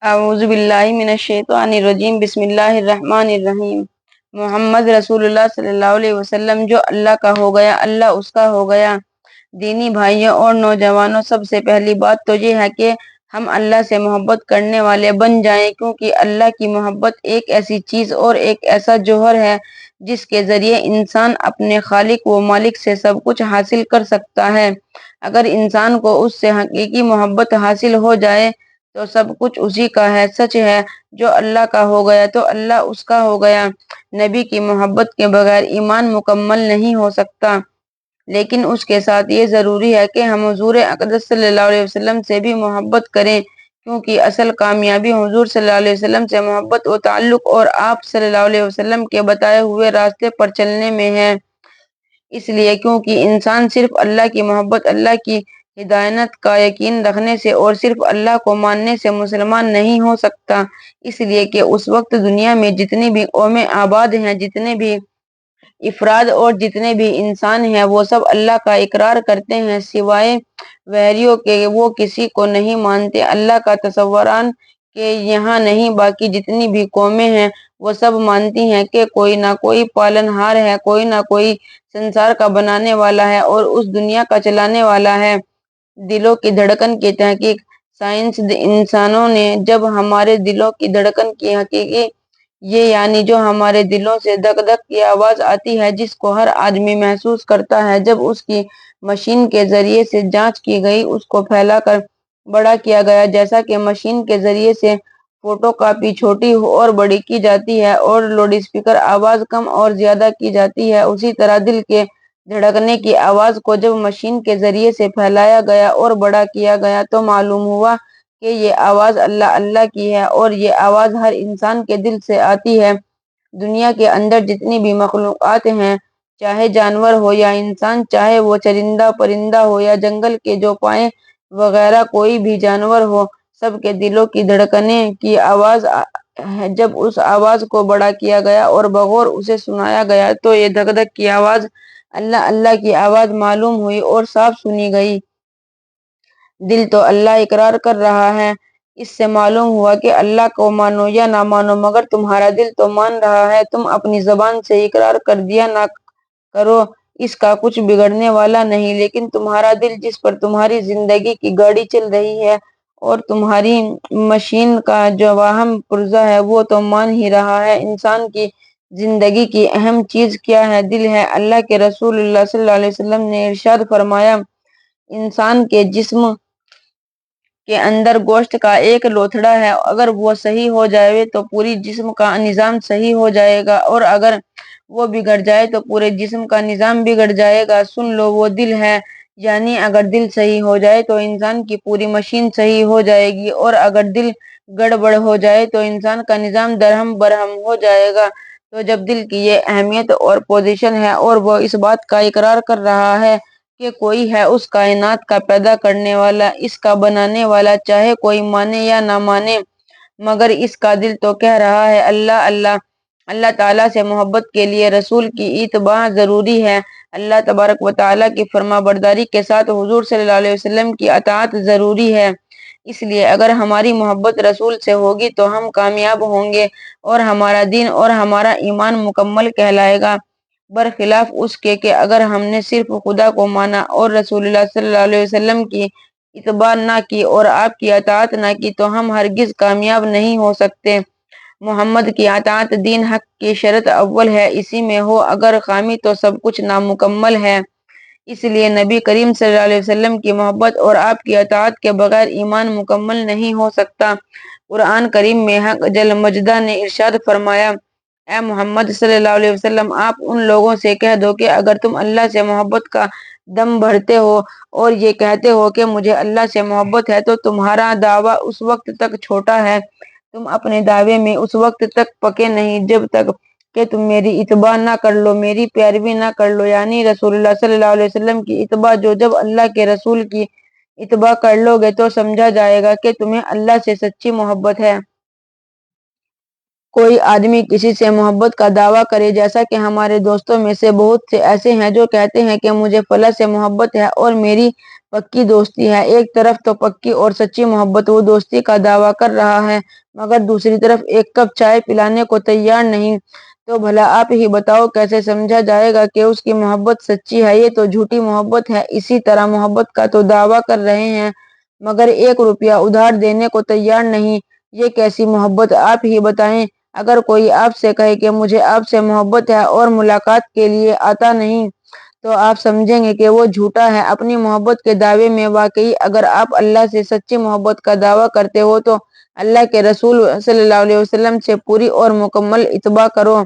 اعوذ باللہ من الشیطان الرجیم بسم اللہ الرحمن الرحیم محمد رسول اللہ صلی اللہ علیہ وسلم جو اللہ کا ہو گیا اللہ اس کا ہو گیا۔ دینی بھائیوں اور نوجوانوں، سب سے پہلی بات تو یہ ہے کہ ہم اللہ سے محبت کرنے والے بن جائیں، کیونکہ اللہ کی محبت ایک ایسی چیز اور ایک ایسا جوہر ہے جس کے ذریعے انسان اپنے خالق و مالک سے سب کچھ حاصل کر سکتا ہے۔ اگر انسان کو اس سے حقیقی محبت حاصل ہو جائے تو سب کچھ اسی کا ہے۔ سچ ہے، جو اللہ کا ہو گیا تو اللہ اس کا ہو گیا۔ نبی کی محبت کے بغیر ایمان مکمل نہیں ہو سکتا، لیکن اس کے ساتھ یہ ضروری ہے کہ ہم حضور اقدس صلی اللہ علیہ وسلم سے بھی محبت کریں، کیونکہ اصل کامیابی حضور صلی اللہ علیہ وسلم سے محبت و تعلق اور آپ صلی اللہ علیہ وسلم کے بتائے ہوئے راستے پر چلنے میں ہے۔ اس لیے کیونکہ انسان صرف اللہ کی محبت، اللہ کی ہدایت کا یقین رکھنے سے اور صرف اللہ کو ماننے سے مسلمان نہیں ہو سکتا۔ اس لیے کہ اس وقت دنیا میں جتنی بھی قومیں آباد ہیں، جتنے بھی افراد اور جتنے بھی انسان ہیں، وہ سب اللہ کا اقرار کرتے ہیں سوائے وحریوں کے۔ وہ کسی کو نہیں مانتے، اللہ کا تصوران کہ یہاں نہیں، باقی جتنی بھی قومیں ہیں وہ سب مانتی ہیں کہ کوئی نہ کوئی پالن ہار ہے، کوئی نہ کوئی سنسار کا بنانے والا ہے اور اس دنیا کا چلانے والا ہے۔ دلوں کی دھڑکن کی تحقیق سائنس انسانوں نے جب ہمارے دلوں کی دھڑکن کی حقیقی، یہ یعنی جو ہمارے دلوں سے دھک دھک کی آواز آتی ہے، جس کو ہر آدمی محسوس کرتا ہے، جب اس کی مشین کے ذریعے سے جانچ کی گئی، اس کو پھیلا کر بڑا کیا گیا، جیسا کہ مشین کے ذریعے سے فوٹو کاپی چھوٹی اور بڑی کی جاتی ہے اور لاؤڈ اسپیکر آواز کم اور زیادہ کی جاتی ہے، اسی طرح دل کے دھڑکنے کی آواز کو جب مشین کے ذریعے سے پھیلایا گیا اور بڑا کیا گیا تو معلوم ہوا کہ یہ آواز اللہ اللہ کی ہے، اور یہ آواز ہر انسان کے دل سے آتی ہے۔ دنیا کے اندر جتنی بھی مخلوقات ہیں، چاہے جانور ہو یا انسان، چاہے وہ چرندہ پرندہ ہو یا جنگل کے جو پائے وغیرہ کوئی بھی جانور ہو، سب کے دلوں کی دھڑکنے کی آواز ہے۔ جب اس آواز کو بڑا کیا گیا اور بغور اسے سنایا گیا تو یہ دھک دھک کی آواز اللہ اللہ کی آواز معلوم ہوئی اور صاف سنی گئی۔ دل تو اللہ اقرار کر رہا ہے، اس سے معلوم ہوا کہ اللہ کو مانو یا نہ مانو، مگر تمہارا دل تو مان رہا ہے۔ تم اپنی زبان سے اقرار کر دیا نہ کرو، اس کا کچھ بگڑنے والا نہیں، لیکن تمہارا دل جس پر تمہاری زندگی کی گاڑی چل رہی ہے اور تمہاری مشین کا جو واہم پرزہ ہے، وہ تو مان ہی رہا ہے۔ انسان کی زندگی کی اہم چیز کیا ہے؟ دل ہے۔ اللہ کے رسول اللہ صلی اللہ علیہ وسلم نے ارشاد فرمایا، انسان کے جسم کے اندر گوشت کا ایک لوتھڑا ہے، اگر وہ صحیح ہو جائے تو پوری جسم کا نظام صحیح ہو جائے گا، اور اگر وہ بگڑ جائے تو پورے جسم کا نظام بگڑ جائے گا۔ سن لو، وہ دل ہے، یعنی اگر دل صحیح ہو جائے تو انسان کی پوری مشین صحیح ہو جائے گی، اور اگر دل گڑبڑ ہو جائے تو انسان کا نظام درہم برہم ہو جائے گا۔ تو جب دل کی یہ اہمیت اور پوزیشن ہے اور وہ اس بات کا اقرار کر رہا ہے کہ کوئی ہے اس کائنات کا پیدا کرنے والا، اس کا بنانے والا، چاہے کوئی مانے یا نہ مانے، مگر اس کا دل تو کہہ رہا ہے اللہ اللہ۔ اللہ تعالیٰ سے محبت کے لیے رسول کی اتباع ضروری ہے، اللہ تبارک و تعالیٰ کی فرما برداری کے ساتھ حضور صلی اللہ علیہ وسلم کی اطاعت ضروری ہے۔ اس لیے اگر ہماری محبت رسول سے ہوگی تو ہم کامیاب ہوں گے اور ہمارا دین اور ہمارا ایمان مکمل کہلائے گا، برخلاف اس کے کہ اگر ہم نے صرف خدا کو مانا اور رسول اللہ صلی اللہ علیہ وسلم کی اتباع نہ کی اور آپ کی اطاعت نہ کی تو ہم ہرگز کامیاب نہیں ہو سکتے۔ محمد کی اطاعت دین حق کی شرط اول ہے، اسی میں ہو اگر خامی تو سب کچھ نامکمل ہے۔ اس لیے نبی کریم صلی اللہ علیہ وسلم کی محبت اور آپ کی اطاعت کے بغیر ایمان مکمل نہیں ہو سکتا۔ قرآن کریم میں حق جل مجدہ نے ارشاد فرمایا، اے محمد صلی اللہ علیہ وسلم، آپ ان لوگوں سے کہہ دو کہ اگر تم اللہ سے محبت کا دم بھرتے ہو اور یہ کہتے ہو کہ مجھے اللہ سے محبت ہے، تو تمہارا دعویٰ اس وقت تک چھوٹا ہے، تم اپنے دعوے میں اس وقت تک پکے نہیں جب تک کہ تم میری اتباع نہ کر لو، میری پیروی نہ کر لو، یعنی رسول اللہ صلی اللہ علیہ وسلم کی اتباع۔ جب اللہ کے رسول کی اتباع کر لو گے تو سمجھا جائے گا کہ تمہیں اللہ سے سچی محبت ہے۔ کوئی آدمی کسی سے محبت کا دعویٰ کرے، جیسا کہ ہمارے دوستوں میں سے بہت سے ایسے ہیں جو کہتے ہیں کہ مجھے فلاں سے محبت ہے اور میری پکی دوستی ہے۔ ایک طرف تو پکی اور سچی محبت وہ دوستی کا دعویٰ کر رہا ہے، مگر دوسری طرف ایک کپ چائے پلانے کو تیار نہیں، تو بھلا آپ ہی بتاؤ کیسے سمجھا جائے گا کہ اس کی محبت سچی ہے؟ یہ تو جھوٹی محبت ہے۔ اسی طرح محبت کا تو دعویٰ کر رہے ہیں، مگر 1 روپیہ ادھار دینے کو تیار نہیں، یہ کیسی محبت؟ آپ ہی بتائیں۔ اگر کوئی آپ سے کہے کہ مجھے آپ سے محبت ہے اور ملاقات کے لیے آتا نہیں، تو آپ سمجھیں گے کہ وہ جھوٹا ہے اپنی محبت کے دعوے میں۔ واقعی اگر آپ اللہ سے سچی محبت کا دعویٰ کرتے ہو تو اللہ کے رسول صلی اللہ علیہ وسلم سے پوری اور مکمل اتباع کرو۔